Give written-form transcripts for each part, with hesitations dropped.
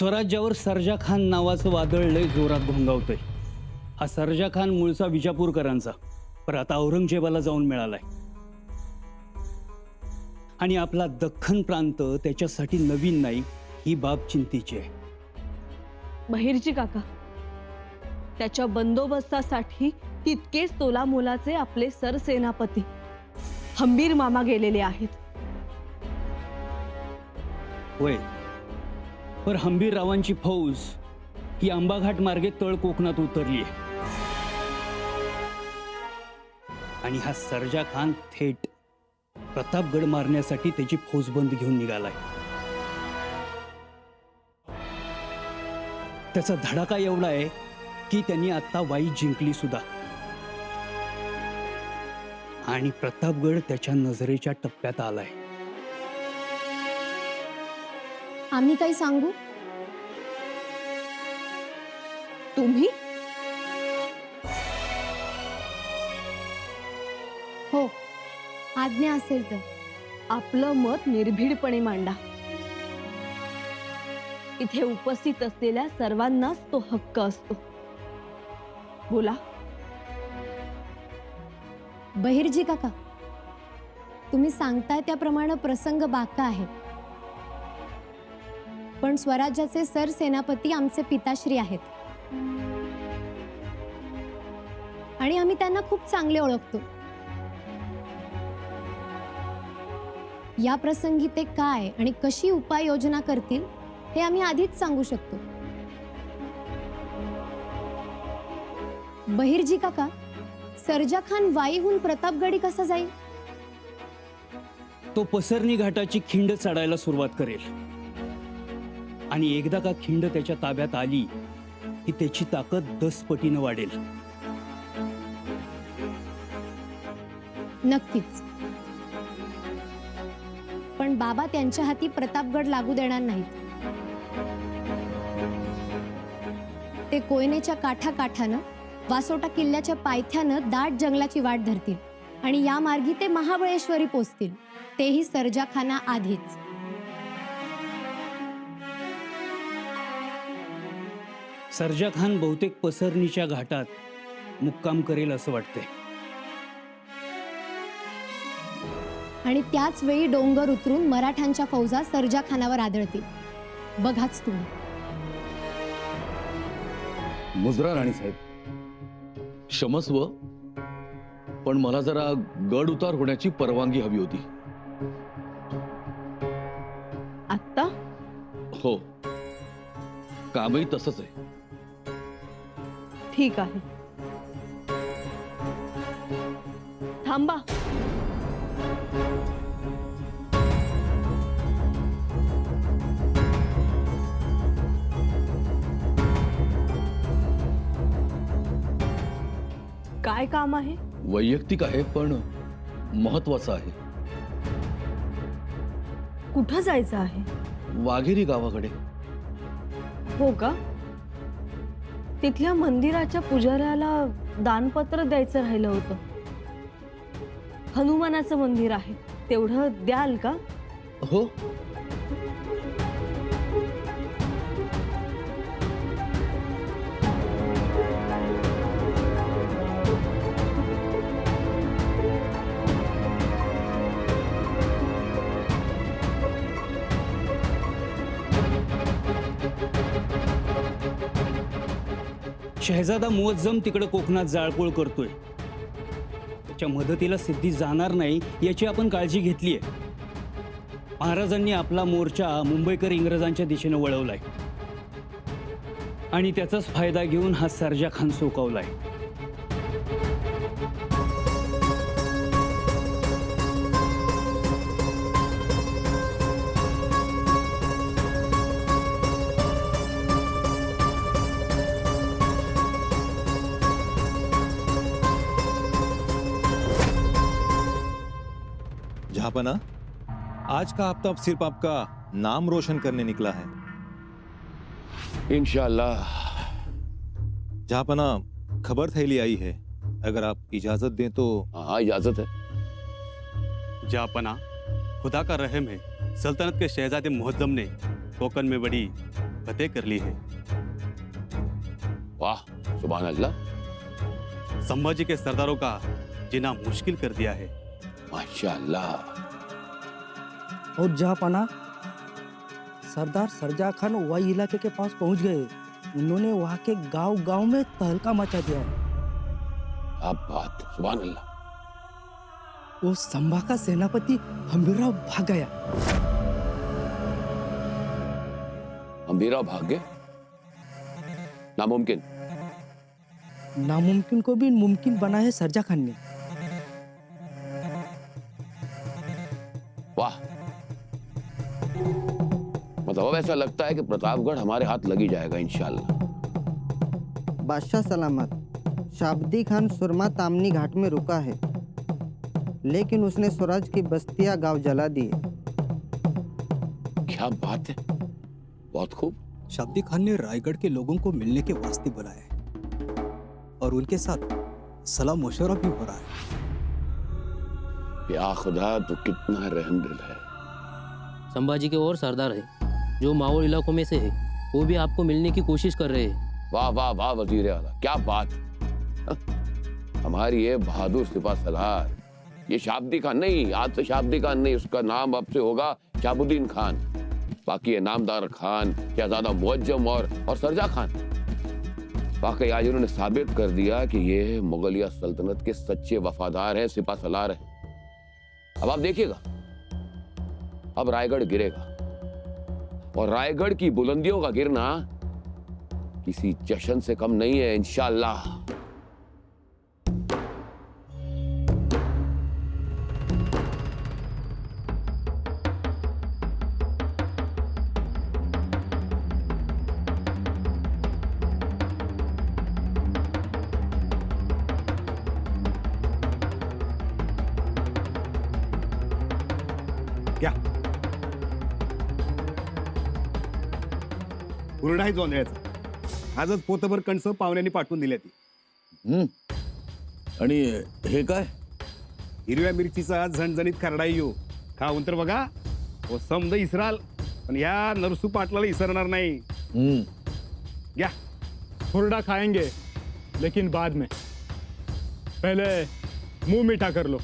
स्वराज्यावर सर्जा खान नावाचं वादळ लय जोरात घोंगावतंय। हा सर्जा खान मूळचा विजापूरकरांचा, पण आता औरंगजेबाला जाऊन मिळालाय आणि आपला दख्खन प्रांत त्याच्यासाठी नवीन नाही, ही बाब चिंतेची आहे। बहिर्जी काका, त्याच्या बंदोबस्तासाठी तितकेच तोलामोलाचे आपले सरसेनापती हंबीर मामा गेलेले आहेत। होय, पर हंबीर रावांची फौज ही आंबाघाट मार्गे तळ कोकणात उतरली आहे आणि हा सर्जा खान थेट प्रतापगड मारण्यासाठी त्याची फौजबंद घेऊन निघालाय। त्याचा धडाका एवढा आहे की त्यांनी आता वाई जिंकली सुद्धा आणि प्रतापगड त्याच्या नजरेच्या टप्प्यात आलाय। आम्ही काही सांगू? तुम्ही? हो, आज्ञा असेल तर। आपलं मत निर्भीडपणे मांडा। इथे उपस्थित असलेल्या सर्वांनाच तो हक्क असतो। बोला। बहिर्जी काका, तुम्ही सांगताय त्याप्रमाणे प्रसंग बाका आहे, पण स्वराज्याचे सरसेनापती आमचे पिताश्री आहेत आणि आम्ही त्यांना खूप चांगले ओळखतो। या प्रसंगी ते काय आणि कशी उपाययोजना करतील हे आम्ही आधीच सांगू शकतो। बहिर्जी काका, सर्जा खान वाईहून प्रतापगडी कसा जाईल? तो पसरणी घाटाची खिंड चढायला सुरुवात करेल आणि एकदा का खिंड त्याच्या ताब्यात आली की त्याची ताकद 10 पटीनं वाढेल। नक्कीच, पण बाबा त्यांच्या हाती प्रतापगड लागू देणार नाहीत। ते कोयनेच्या काठाकाठानं वासोटा किल्ल्याच्या पायथ्यानं दाट जंगलाची वाट धरतील आणि या मार्गी ते महाबळेश्वरी पोचतील, तेही सर्जा खाना आधीच। सर्जा खान बहुतेक पसरणीच्या घाटात मुक्काम करेल असं वाटतंय आणि त्याच वेळी डोंगर उतरून मराठ्यांच्या फौजा सर्जा खानावर आदळतील। बघाच तुम्ही। मुजरा राणीसाहेब, क्षमस्व, पण मला जरा गड उतार होण्याची परवानगी हवी होती। आत्ता? हो, कामही तसंच आहे। ठीक आहे, थांबा। काय काम आहे? वैयक्तिक आहे पण महत्वाचं आहे। कुठं जायचं आहे? वाघेरी गावाकडे। हो का? तिथल्या मंदिराच्या पुजाऱ्याला दानपत्र द्यायचं राहिलं होतं। हनुमानाचं मंदिर आहे, तेवढं द्याल का? हो, शहजादा मुअज्जम तिकडे कोकणात जाळपोळ करतोय, त्याच्या मदतीला सिद्धी जाणार नाही याची आपण काळजी घेतली आहे। महाराजांनी आपला मोर्चा मुंबईकर इंग्रजांच्या दिशेने वळवलाय आणि त्याचाच फायदा घेऊन हा सर्जा खान सोकावलाय। जहाँपना, आज का हफ्ता सिर्फ आपका नाम रोशन करने निकला है। इंशाअल्लाह। जहाँपना, खबर थैली आई है, अगर आप इजाजत दें तो। हाँ, इजाजत है। जापना, खुदा का रहम है, सल्तनत के शहजादे मुअज्जम ने कोकन में बड़ी फतेह कर ली है। वाह, सुभान अल्लाह, संभाजी के सरदारों का जीना मुश्किल कर दिया है। माशाअल्लाह। और जहांपना सरदार सरजा खान वही इलाके के पास पहुंच गए। उन्होंने वहां के गांव गांव में तहलका मचा दिया है। अब बात, सुभान अल्लाह। वो संभा का सेनापति हंबीरराव भाग गया। हंबीरराव भाग गए? नामुमकिन। नामुमकिन को भी मुमकिन बना है सरजा खान ने। वाह, मतलब अब ऐसा लगता है कि प्रतापगढ़ हमारे हाथ लगी जाएगा इंशाअल्लाह। बादशाह सलामत, शाब्दी खान सुरमा तामनी घाट में रुका है, लेकिन उसने स्वराज की बस्तियां गांव जला दिए। क्या बात है, बहुत खूब। शाब्दी खान ने रायगढ़ के लोगों को मिलने के वास्ते बुलाया है और उनके साथ सलाह मशवरा भी हो रहा है। या खुदा, तो कितना रहमदिल है। संभाजी के और सरदार है जो माओ इलाकों में से है, वो भी आपको मिलने की कोशिश कर रहे हैं। वाह वाह वाह वजीर आला, क्या बात। हमारी ये बहादुर सिपह सलार, ये शाब्दी खान नहीं, आज से शाब्दी खान नहीं, उसका नाम अब से होगा शाहबुद्दीन खान। बाकी ये नामदार खान, शहजादा मुअज्जम और सरजा खान, वाकई आज उन्होंने साबित कर दिया कि ये मुगलिया सल्तनत के सच्चे वफादार हैं, सिपह सलार हैं। अब आप देखिएगा, अब रायगढ़ गिरेगा और रायगढ़ की बुलंदियों का गिरना किसी जश्न से कम नहीं है इंशाअल्लाह। क्या हुरडाही जोंधळ्याचा आजच पोतभर कणस पाहुण्यांनी पाठवून दिल्या ती। आणि हे काय? हिरव्या मिरचीचा झणझणीत खरडाई येऊ खाऊन तर बघा, हो समज इसराल, पण या नरसू पाटलाला इसरणार नाही। क्या हुरडा खाएंगे लेकिन बाद में, पहले मुंह मीठा कर लो।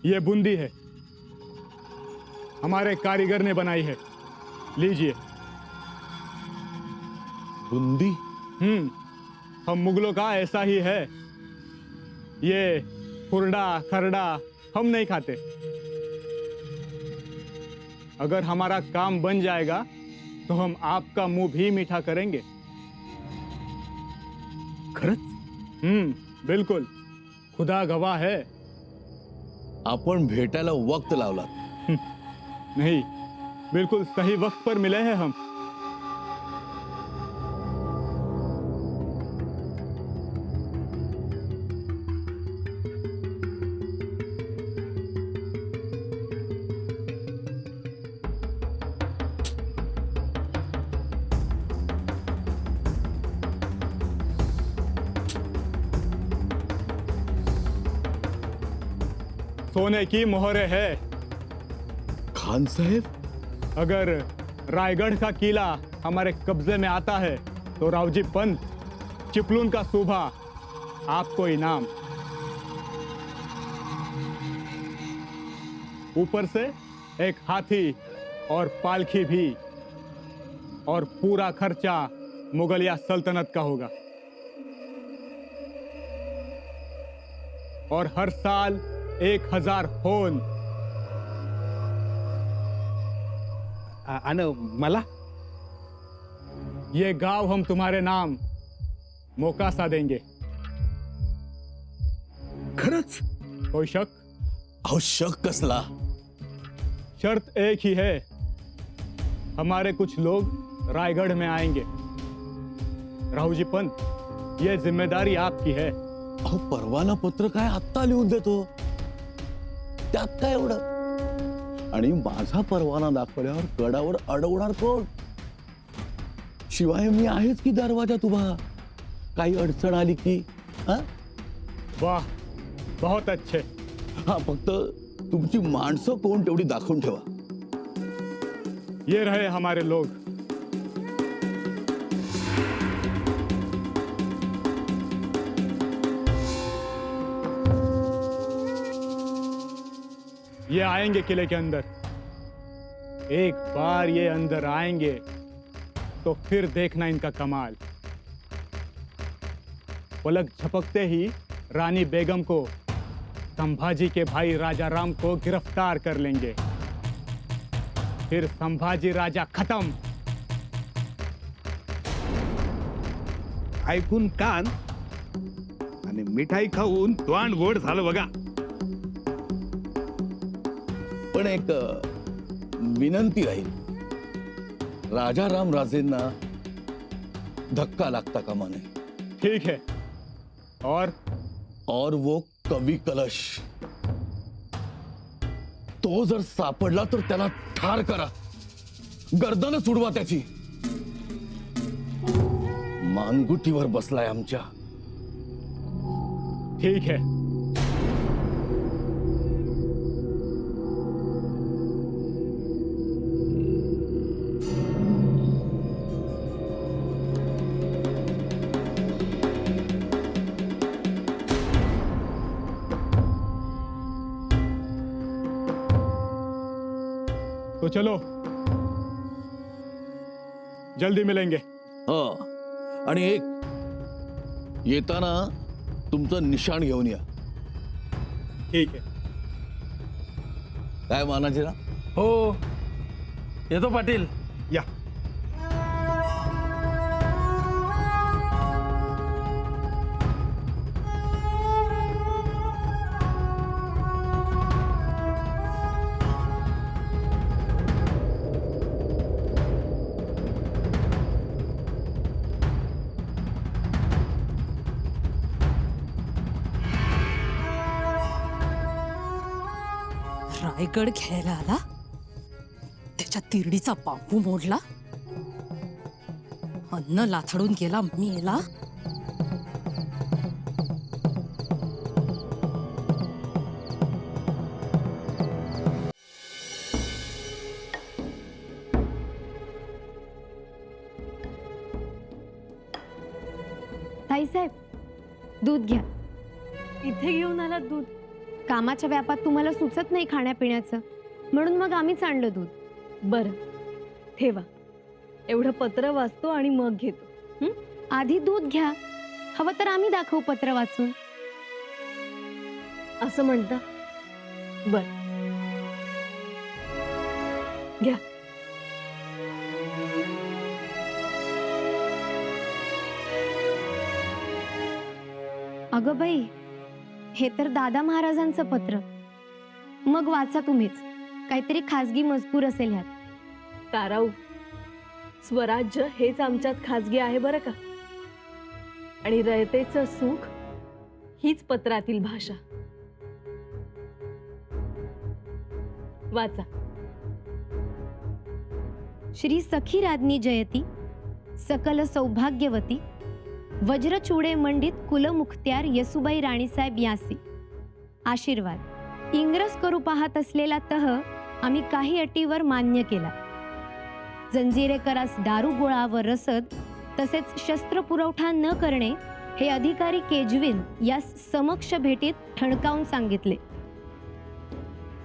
ये बूंदी है, हमारे कारीगर ने बनाई है, लीजिए। बूंदी? हम मुगलों का ऐसा ही है। ये हुरडा खरडा हम नहीं खाते। अगर हमारा काम बन जाएगा तो हम आपका मुंह भी मीठा करेंगे। खरंच? बिल्कुल, खुदा गवाह है। आपण भेटायला वक्त लावला नहीं, बिल्कुल सही वक्त पर मिले हैं हम। सोने की मोहरे है। खान साहेब, अगर रायगढ़ का किला हमारे कब्जे में आता है तो रावजी पंत, चिपलून का सूबा आपको इनाम। ऊपर से एक हाथी और पालखी भी, और पूरा खर्चा मुगलिया सल्तनत का होगा। और हर साल 1000 होन। आणि मला ये गांव हम तुम्हारे नाम मोकासा देंगे। खरंच? कोई शक? अहो शक कसला? शर्त एक ही है, हमारे कुछ लोग रायगढ़ में आएंगे। राहुजी पंत, ये जिम्मेदारी आपकी है। अहो परवाना पत्र काय आत्ता लिहून देतो, त्यात काय एवढं? आणि माझा परवाना दाखवल्यावर गडावर अडवणार कोण? शिवाय मी आहेच की दरवाजात उभा, काही अडचण आली की. हा वाह, बहुत अच्छे. हा, फक्त तुमची माणसं कोण तेवढी दाखवून ठेवा. ये रहे हमारे लोग. ये आएंगे किले के अंदर. एक बार ये अंदर आएंगे तो फिर देखना इनका कमाल. पलक झपकते ही रानी बेगम को, संभाजी के भाई राजा राम को गिरफ्तार कर लेंगे. फिर संभाजी राजा खत्म. ऐकून कान आणि मिठाई खाऊन तोंड गोड झालं बघा. पण एक विनंती राहील, राजा राम राजेंना धक्का लागता कामा नये. ठीक है. और वो कवी कलश, तो जर सापडला तर त्याला ठार करा, गर्दन सोडवा त्याची. मानगुटीवर बसलाय आमच्या. ठीक है. तो चलो, जल्दी मिलेंगे. हा, आणि एक, येताना तुमचं निशाण घेऊन या. ठीक है. काय मानाजीरा? हो, येतो पाटील. या. रायगड घ्यायला आला, त्याच्या तिरडीचा बांबू मोडला, अन्न लाथडून गेला मेला. ताईसाहेब, दूध घ्या. इथे घेऊन आला दूध? कामाच्या व्यापात तुम्हाला सुचत नाही खाण्यापिण्याचं, म्हणून मग आम्हीच आणलं दूध. बरं, ठेवा. एवढं पत्र वाचतो आणि मग घेतो. आधी दूध घ्या, हवं तर आम्ही दाखवू पत्र वाचून. असं म्हणता? बर, घ्या. अगं बाई, हे तर दादा महाराजांचं पत्र. मग वाचा तुम्हीच, काहीतरी खाजगी मजकूर असेल ह्यात. ताराऊ, स्वराज्य हेच आमच्यात खाजगी आहे बरं का. आणि रयतेचं सुख हीच पत्रातील भाषा. वाचा. श्री सखी राज्ञी जयती, सकल सौभाग्यवती, वज्रचूडे मंडित कुलमुखत्यार येसुबाई राणीसाहेब यासी. आशीर्वाद. इंग्रज करू पाहत असलेला तह आम्ही काही अटीवर मान्य केला. जंजिरेकरास दारू गोळा व रसद तसेच शस्त्र पुरवठा न करणे हे अधिकारी केजविन यास समक्ष भेटीत ठणकावून सांगितले.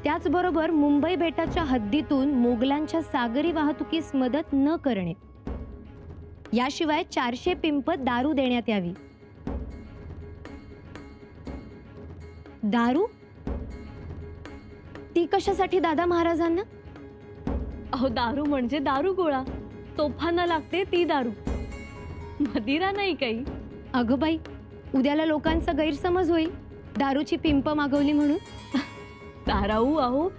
त्याचबरोबर मुंबई बेटाच्या हद्दीतून मोगलांच्या सागरी वाहतुकीस मदत न करणे. याशिवाय 400 पिंप दारू देण्यात यावी. दारू? ती कशासाठी दादा महाराजांना? अहो, दारू म्हणजे दारू गोळा. तोफांना लागते ती दारू, मदिरा नाही काही. अगं बाई, उद्याला लोकांचा गैरसमज होईल, दारूची पिंप मागवली म्हणून. ताराऊ, अहो,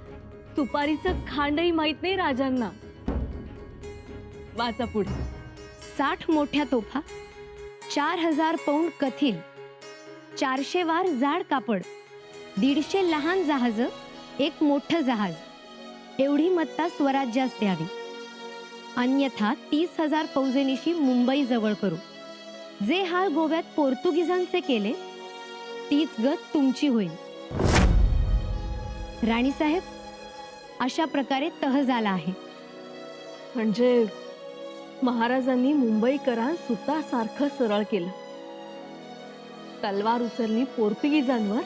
सुपारीचं खांडही माहित नाही राजांना. वाचा पुढे. 60 मोठ्या तोफा, 4000 पौंड कथील, 400 वार जाड कापड, 150 लहान जहाज, एक मोठं जहाज, एवढी मत्ता स्वराज्यास द्यावी. अन्यथा 30,000 फौजेनिशी मुंबई जवळ करू. जे हाल गोव्यात पोर्तुगीजांचे केले तीच गत तुमची होईल. राणीसाहेब, अशा प्रकारे तह झाला आहे. म्हणजे महाराजांनी मुंबईकरां सुतासारखं सरळ केलं. तलवार उचलली पोर्तुगीजांवर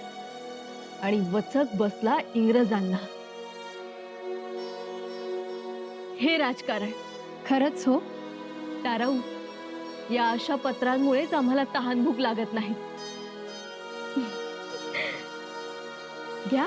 आणि वचक बसला इंग्रजांना. हे राजकारण. खरंच हो. ताराऊ, या अशा पत्रांमुळेच आम्हाला तहानभूक लागत नाही. घ्या.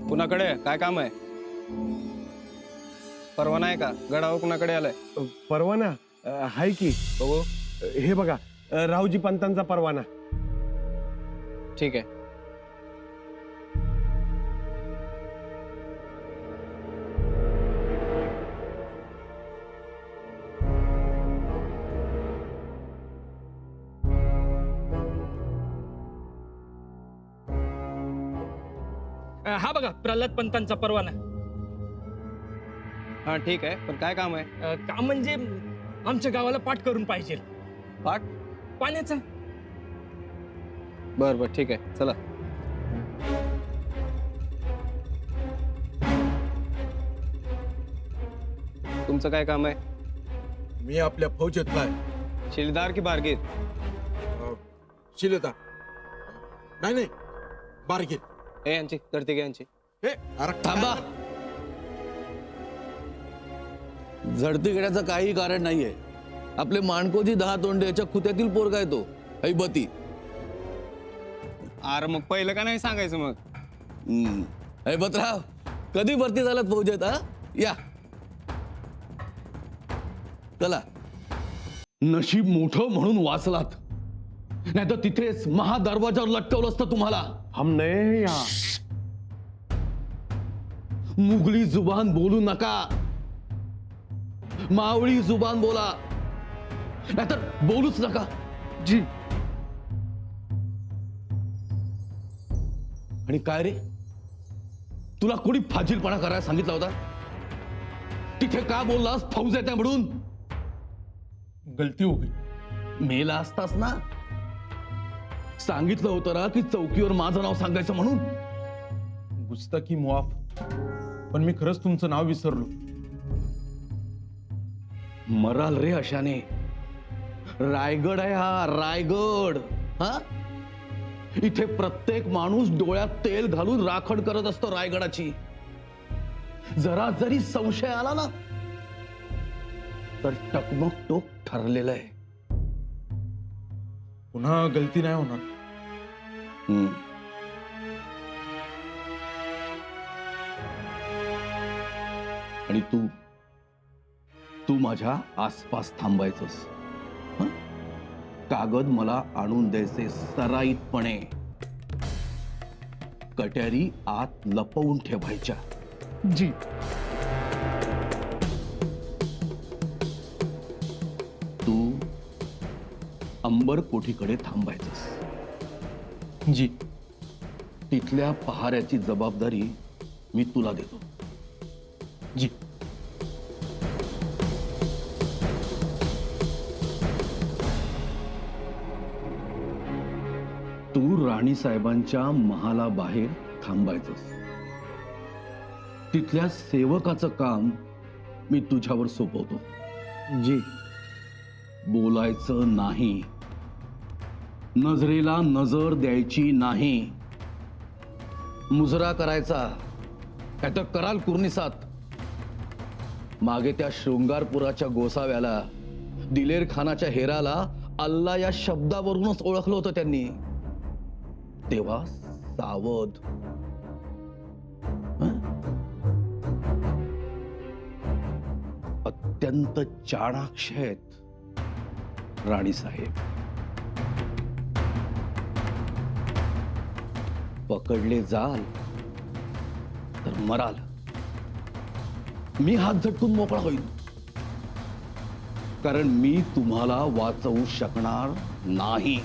कुणाकडे काय काम आहे? परवाना आहे का? गडावर कुणाकडे आलाय? परवाना आहे की. बघू. हे बघा, रावजी पंतांचा परवाना. ठीक आहे. हा बघा, प्रल्हाद पंतांचा परवाना. हा ठीक आहे, पण काय काम आहे? काम म्हणजे आमच्या गावाला पाठ करून पाहिजे. पाठ? पाण्याचा. बर बर ठीक आहे, चला. तुमचं काय काम आहे? मी आपल्या फौजेतला आहे. शिलेदार की बारगीर? शिलेदार. नाही बारगीर. ए यांची करते यांची. थांबा. झडती घेण्याचं काही कारण नाहीये. आपले माणकोजी 10 तोंडे याच्या खुत्यातील पोरगा आहे तो. हैबती. अरे मग पहिलं का नाही सांगायचं मग? हैबतराव, कधी भरती झालात फौजेत? हा, या. चला. नशीब मोठं म्हणून वाचलात, नाही तर तिथेच महादरवाजावर लटकवलं असतं तुम्हाला. हम नए या. मुघली जुबान बोलू नका. मावळी जुबान बोला, नाहीतर बोलूच नका. जी. आणि काय रे, तुला कोणी फाजीलपणा करायला सांगितला होता? तिथे का बोललास फौज येते म्हणून? गलती हो गई. मेला असतास ना. सांगितलं होतं ना की चौकीवर माझं नाव सांगायचं म्हणून. गुस्ताखी मुआफ, पण मी खरंच तुमचं नाव विसरलो. मराल रे अशाने. रायगड आहे हा, रायगड. हा, इथे प्रत्येक माणूस डोळ्यात तेल घालून राखण करत असतो रायगडाची. जरा जरी संशय आला ना तर टकमक टोक ठरलेलं आहे. पुन्हा गलती नाही होणार. आणि तू माझ्या आसपास थांबायचंस. कागद मला आणून द्यायचे सराईतपणे. कट्यारी आत लपवून ठेवायच्या. जी. तू अंबर कोठीकडे थांबायचंस. जी. तिथल्या पहाऱ्याची जबाबदारी मी तुला देतो. जी. तू राणी साहेबांच्या महालाबाहेर थांबायचंस. तिथल्या सेवकाचं काम मी तुझ्यावर सोपवतो. जी. बोलायचं नाही. नजरेला नजर द्यायची नाही. मुजरा करायचा काय तर कराल कुर्निसात. मागे त्या शृंगारपुराच्या गोसाव्याला, दिलेर खानाच्या हेराला अल्ला या शब्दावरूनच ओळखलं होतं त्यांनी. तेव्हा सावध. अत्यंत चाणाक्ष आहेत. राणी साहेब, पकडले जाल तर मराल. मी हात झटकून मोकळा होईल, कारण मी तुम्हाला वाचवू शकणार नाही.